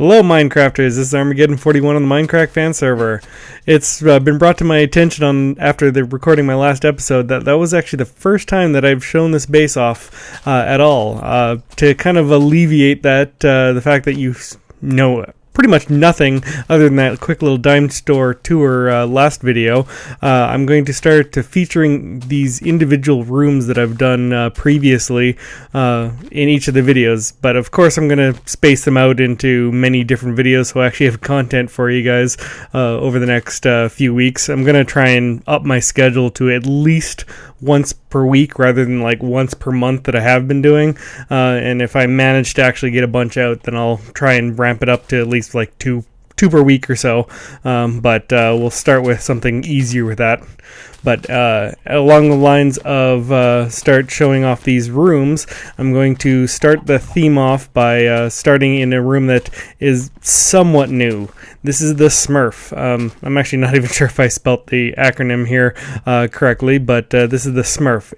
Hello Minecrafters, this is Armagedon 41 on the MindCrack fan server. It's been brought to my attention after recording my last episode that was actually the first time that I've shown this base off at all. To kind of alleviate that, the fact that you know pretty much nothing other than that quick little dime store tour last video, I'm going to start featuring these individual rooms that I've done previously in each of the videos. But of course I'm going to space them out into many different videos, so I actually have content for you guys over the next few weeks. I'm going to try and up my schedule to at least once per week rather than like once per month that I have been doing, and if I manage to actually get a bunch out, then I'll try and ramp it up to at least like two per week or so, but we'll start with something easier with that. But along the lines of start showing off these rooms, I'm going to start the theme off by starting in a room that is somewhat new. This is the Smerf. I'm actually not even sure if I spelt the acronym here correctly, but this is the Smerf,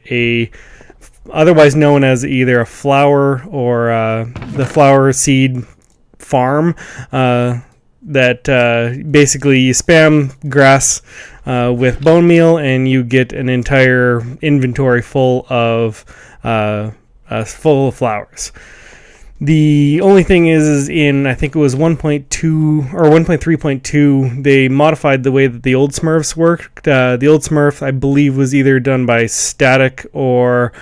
otherwise known as either a flower or the flower seed farm. That basically you spam grass with bone meal and you get an entire inventory full of flowers. The only thing is in, I think it was 1.2 or 1.3.2, they modified the way that the old Smurfs worked. The old Smurf, I believe, was either done by static or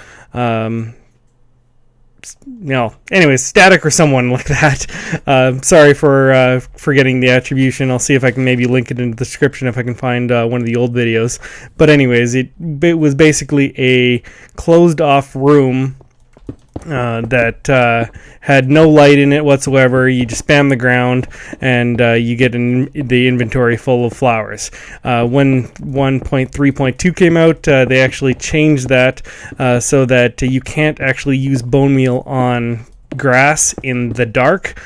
anyways, static or someone like that. Sorry for forgetting the attribution. I'll see if I can maybe link it in the description if I can find one of the old videos. But anyways, it was basically a closed off room that had no light in it whatsoever. You just spam the ground and you get the inventory full of flowers. When 1.3.2 came out, they actually changed that so that you can't actually use bone meal on grass in the dark,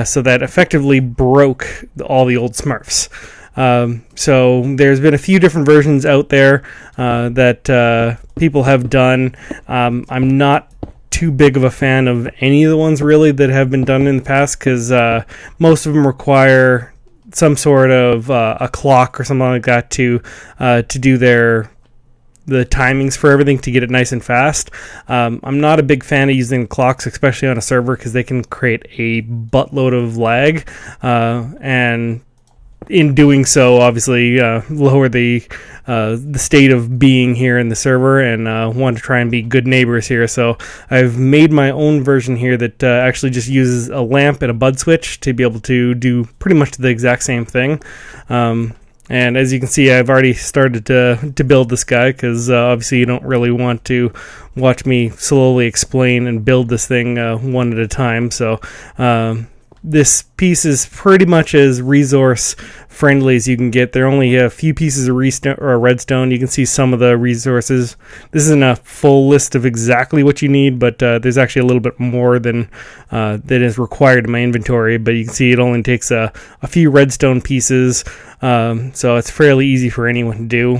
so that effectively broke all the old Smurfs. So there's been a few different versions out there that people have done. I'm not too big of a fan of any of the ones really that have been done in the past, because most of them require some sort of a clock or something like that to do the timings for everything to get it nice and fast. I'm not a big fan of using clocks, especially on a server, because they can create a buttload of lag, and in doing so, obviously lower the state of being here in the server, and want to try and be good neighbors here. So I've made my own version here that actually just uses a lamp and a bud switch to be able to do pretty much the exact same thing. And as you can see, I've already started to build this guy, because obviously you don't really want to watch me slowly explain and build this thing one at a time. So this piece is pretty much as resource friendly as you can get. There are only a few pieces of redstone. You can see some of the resources. This isn't a full list of exactly what you need, but there's actually a little bit more than that is required in my inventory. But you can see it only takes a few redstone pieces, so it's fairly easy for anyone to do.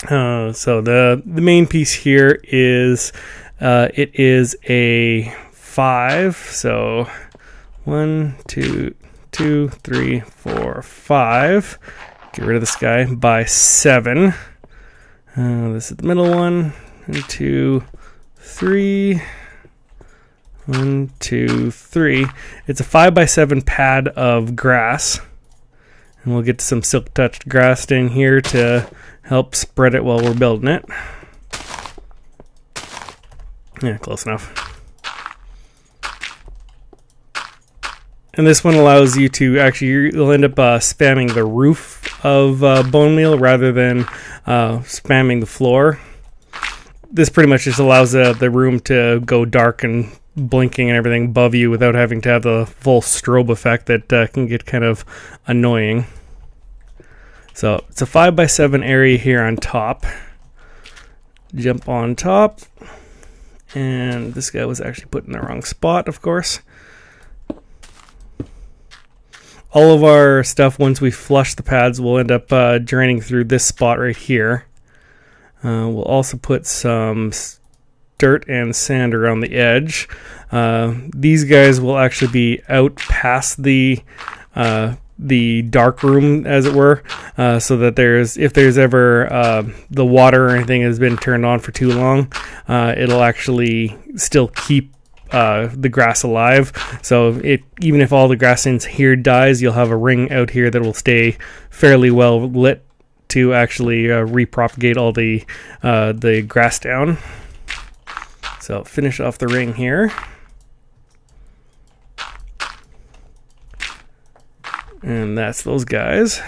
So the main piece here is it is a 5. So 1, 2, 3, 4, 5. Get rid of this guy by 7. This is the middle one. 1, 2, 3. 1, 2, 3. It's a 5x7 pad of grass, and we'll get some silk touched grass in here to help spread it while we're building it. Yeah, close enough. And this one allows you to you'll end up spamming the roof of bone meal rather than spamming the floor. This pretty much just allows the room to go dark and blinking and everything above you without having to have the full strobe effect that can get kind of annoying. So it's a 5x7 area here on top. Jump on top. And this guy was actually put in the wrong spot, of course. All of our stuff, once we flush the pads, will end up draining through this spot right here. We'll also put some dirt and sand around the edge. These guys will actually be out past the dark room, as it were, so that if there's ever the water or anything has been turned on for too long, it'll actually still keep the grass alive. So even if all the grass in here dies, you'll have a ring out here that will stay fairly well lit to actually repropagate all the grass down. So finish off the ring here. And that's those guys.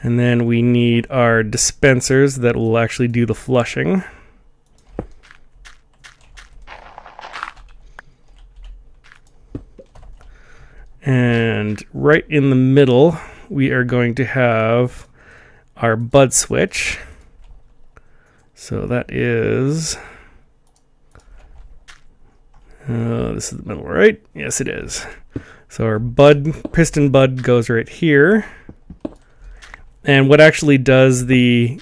And then we need our dispensers that will actually do the flushing. And right in the middle, we are going to have our bud switch. So that is... this is the middle, right? Yes, it is. So our piston bud goes right here. And what actually does the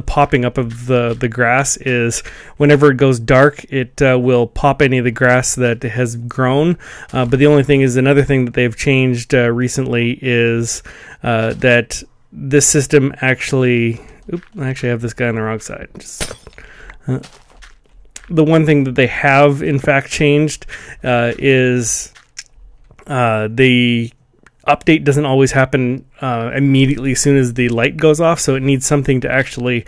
popping up of the grass is whenever it goes dark, it will pop any of the grass that has grown. But the only thing is, another thing that they've changed recently is that this system actually... Oops, I actually have this guy on the wrong side. The one thing that they have in fact changed is the update doesn't always happen immediately as soon as the light goes off, so it needs something to actually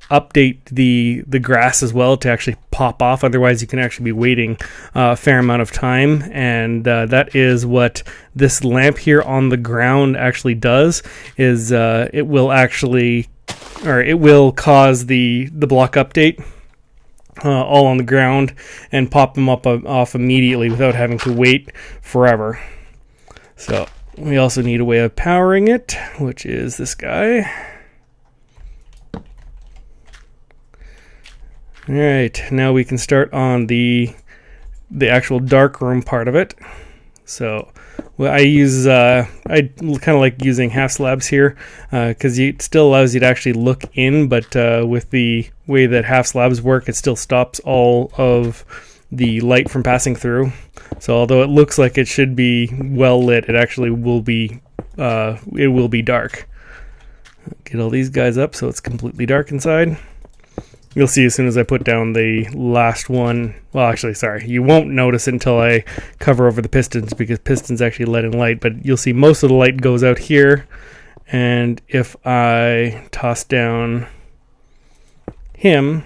update the grass as well to actually pop off. Otherwise you can actually be waiting a fair amount of time, and that is what this lamp here on the ground actually does. Is it will cause the block update all on the ground and pop them off immediately without having to wait forever. So we also need a way of powering it, which is this guy. Alright, now we can start on the actual dark room part of it. So I use I kind of like using half slabs here because it still allows you to actually look in, but with the way that half slabs work, it still stops all of the light from passing through. So although it looks like it should be well lit, it actually will be dark. Get all these guys up so it's completely dark inside. You'll see as soon as I put down the last one. Well, actually, sorry, you won't notice it until I cover over the pistons, because pistons actually let in light, but you'll see most of the light goes out here. And if I toss down him,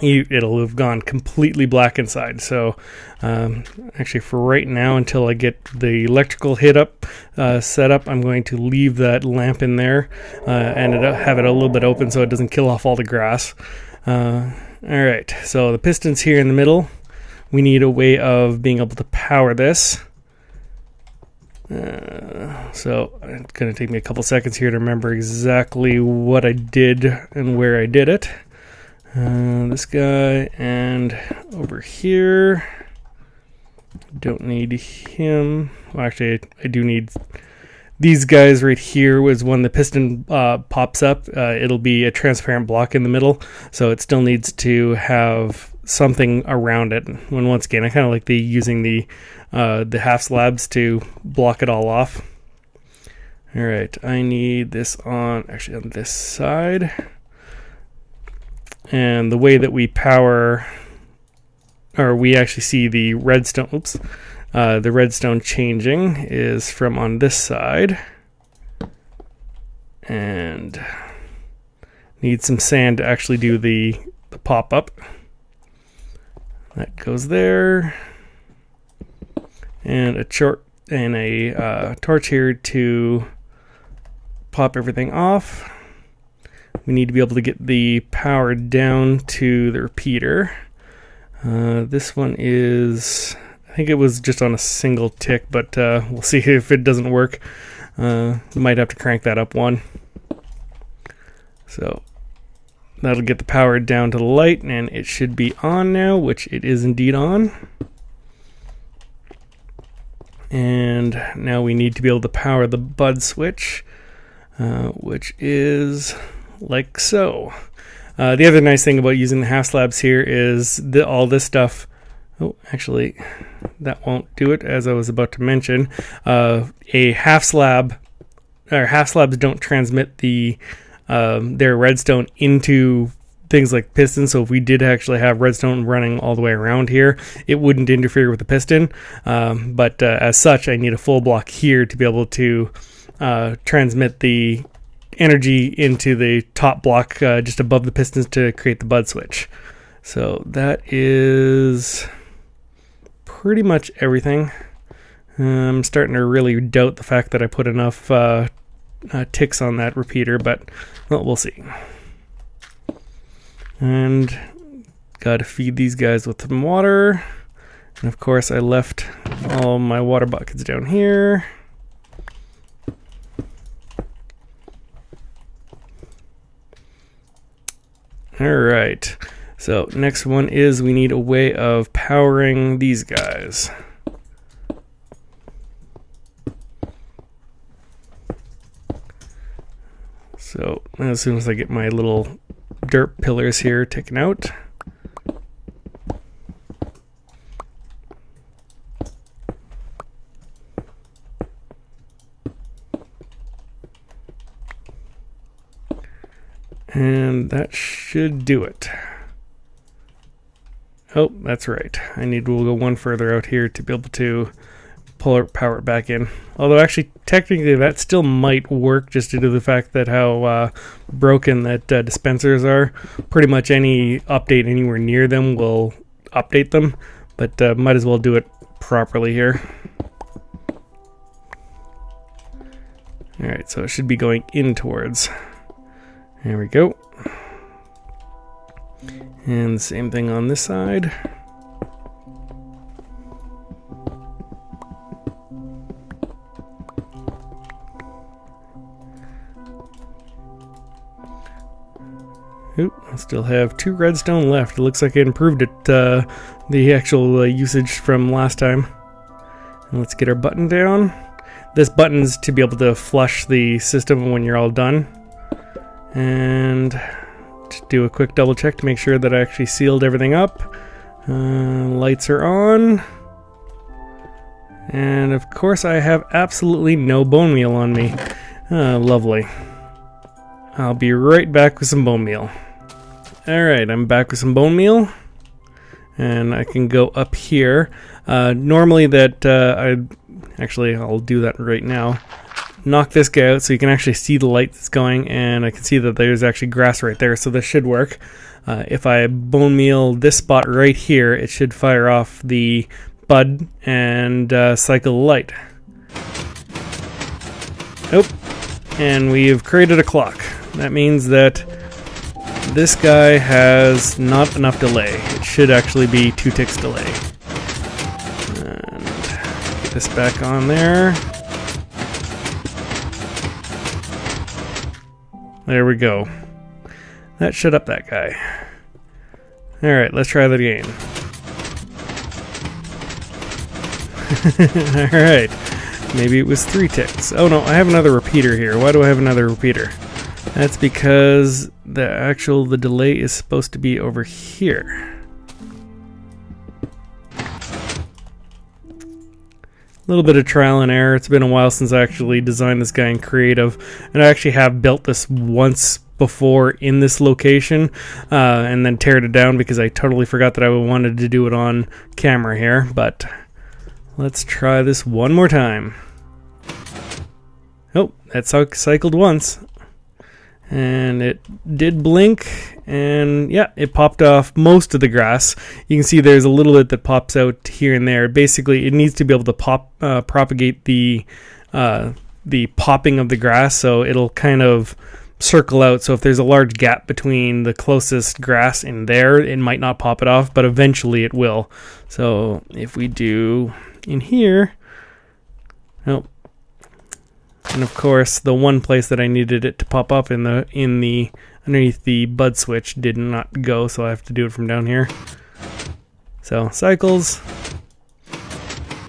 it'll have gone completely black inside. So actually for right now, until I get the electrical set up, I'm going to leave that lamp in there and have it a little bit open so it doesn't kill off all the grass. Alright, so the piston's here in the middle. We need a way of being able to power this. So it's going to take me a couple seconds here to remember exactly what I did and where I did it. This guy, and over here, don't need him. Well, actually, I do need these guys right here. Was when the piston pops up, it'll be a transparent block in the middle, so it still needs to have something around it. When once again, I kind of like using the half slabs to block it all off. All right, I need this on this side. And the way that we power, or we actually see the redstone, the redstone changing is from on this side. And need some sand to actually do the pop-up. That goes there. And a torch here to pop everything off. We need to be able to get the power down to the repeater. This one is, I think it was just on a single tick, but we'll see if it doesn't work. Might have to crank that up one. So that'll get the power down to the light, and it should be on now, which it is indeed on. And now we need to be able to power the bud switch, which is like so. The other nice thing about using the half slabs here is all this stuff. Oh, actually, that won't do it, as I was about to mention. A half slab, or half slabs don't transmit their redstone into things like pistons, so if we did actually have redstone running all the way around here, it wouldn't interfere with the piston. But as such, I need a full block here to be able to transmit the energy into the top block just above the pistons to create the bud switch. So that is pretty much everything. I'm starting to really doubt the fact that I put enough ticks on that repeater, but well, we'll see. And gotta feed these guys with some water. And of course I left all my water buckets down here. Alright, so next one is we need a way of powering these guys. So as soon as I get my little dirt pillars here taken out, and that should do it. Oh, that's right. We'll go one further out here to be able to power it back in. Although actually, technically, that still might work just due to the fact that how broken that dispensers are. Pretty much any update anywhere near them will update them, but might as well do it properly here. Alright, so it should be going in towards. There we go. And the same thing on this side. Oop, I still have 2 redstone left. It looks like I improved it, the actual usage from last time. And let's get our button down. This button's to be able to flush the system when you're all done. And just do a quick double check to make sure that I actually sealed everything up. Lights are on. And of course I have absolutely no bone meal on me. Lovely. I'll be right back with some bone meal. Alright, I'm back with some bone meal. And I can go up here. Normally that, I'll do that right now. Knock this guy out so you can actually see the light that's going, and I can see that there's actually grass right there, so this should work. If I bone meal this spot right here, it should fire off the bud and cycle the light. Nope. And we've created a clock. That means that this guy has not enough delay. It should actually be 2 ticks delay. And get this back on there. There we go. That shut up that guy. Alright, let's try that again. Alright. Maybe it was 3 ticks. Oh no, I have another repeater here. Why do I have another repeater? That's because the delay is supposed to be over here. A little bit of trial and error. It's been a while since I actually designed this guy in creative, and I actually have built this once before in this location and then teared it down because I totally forgot that I wanted to do it on camera here. But let's try this one more time. Oh, that cycled once. And it did blink, and yeah, it popped off most of the grass. You can see there's a little bit that pops out here and there. Basically, it needs to be able to propagate the popping of the grass, so it'll kind of circle out. So if there's a large gap between the closest grass and there, it might not pop it off, but eventually it will. So if we do in here, nope. And of course, the one place that I needed it to pop up in the underneath the bud switch did not go, so I have to do it from down here. So cycles.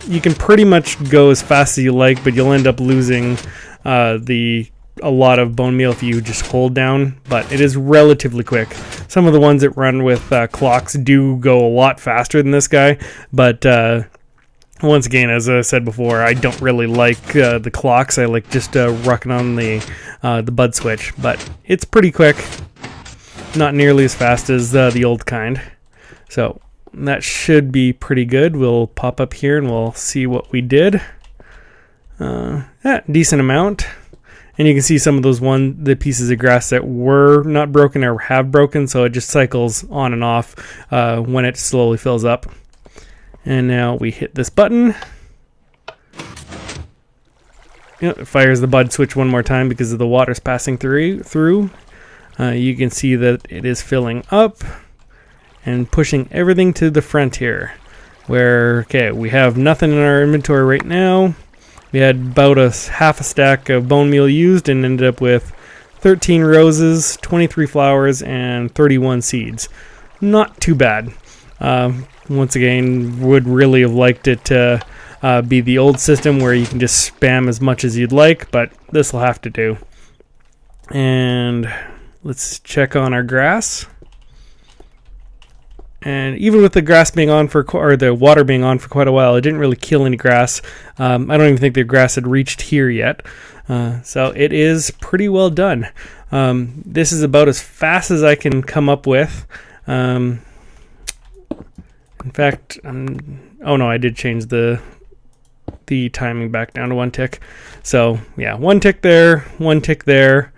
You can pretty much go as fast as you like, but you'll end up losing the a lot of bone meal if you just hold down, but it is relatively quick. Some of the ones that run with clocks do go a lot faster than this guy, but once again, as I said before, I don't really like the clocks. I like just rocking on the bud switch, but it's pretty quick. Not nearly as fast as the old kind. So that should be pretty good. We'll pop up here and we'll see what we did. Decent amount. And you can see some of those the pieces of grass that were not broken or have broken, so it just cycles on and off when it slowly fills up. And now we hit this button. Yep, it fires the bud switch one more time because of the water's passing through. You can see that it is filling up and pushing everything to the front here. Okay, we have nothing in our inventory right now. We had about half a stack of bone meal used and ended up with 13 roses, 23 flowers, and 31 seeds. Not too bad. Once again, would really have liked it to be the old system where you can just spam as much as you'd like, but this will have to do. And let's check on our grass. And even with the grass being on or the water being on for quite a while, it didn't really kill any grass. I don't even think the grass had reached here yet. So it is pretty well done. This is about as fast as I can come up with. In fact, oh no, I did change the timing back down to 1 tick. So yeah, 1 tick there, 1 tick there,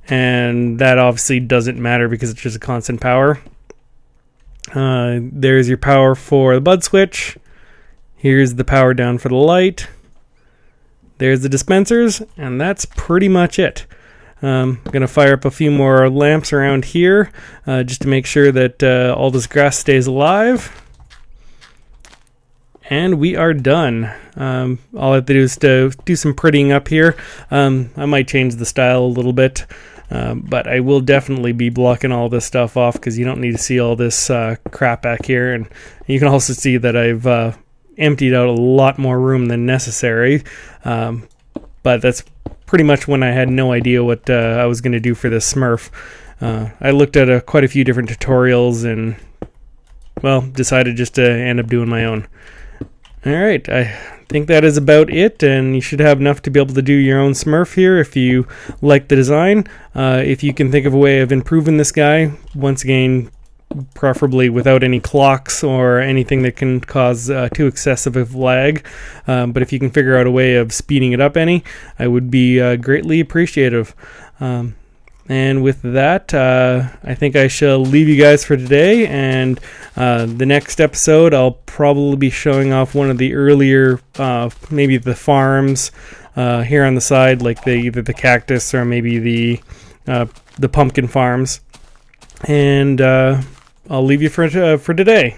and that obviously doesn't matter because it's just a constant power. There's your power for the bud switch. Here's the power down for the light. There's the dispensers, and that's pretty much it. I'm going to fire up a few more lamps around here just to make sure that all this grass stays alive. And we are done. All I have to do is to do some prettying up here. I might change the style a little bit. But I will definitely be blocking all this stuff off because you don't need to see all this crap back here. And you can also see that I've emptied out a lot more room than necessary. But that's pretty much when I had no idea what I was going to do for this Smurf. I looked at quite a few different tutorials and, well, decided just to end up doing my own. Alright, I think that is about it, and you should have enough to be able to do your own Smurf here if you like the design. If you can think of a way of improving this guy, once again, preferably without any clocks or anything that can cause too excessive of lag. But if you can figure out a way of speeding it up any, I would be greatly appreciative. And with that, I think I shall leave you guys for today, and the next episode I'll probably be showing off one of the earlier, maybe the farms here on the side, like either the cactus or maybe the pumpkin farms. And I'll leave you for today.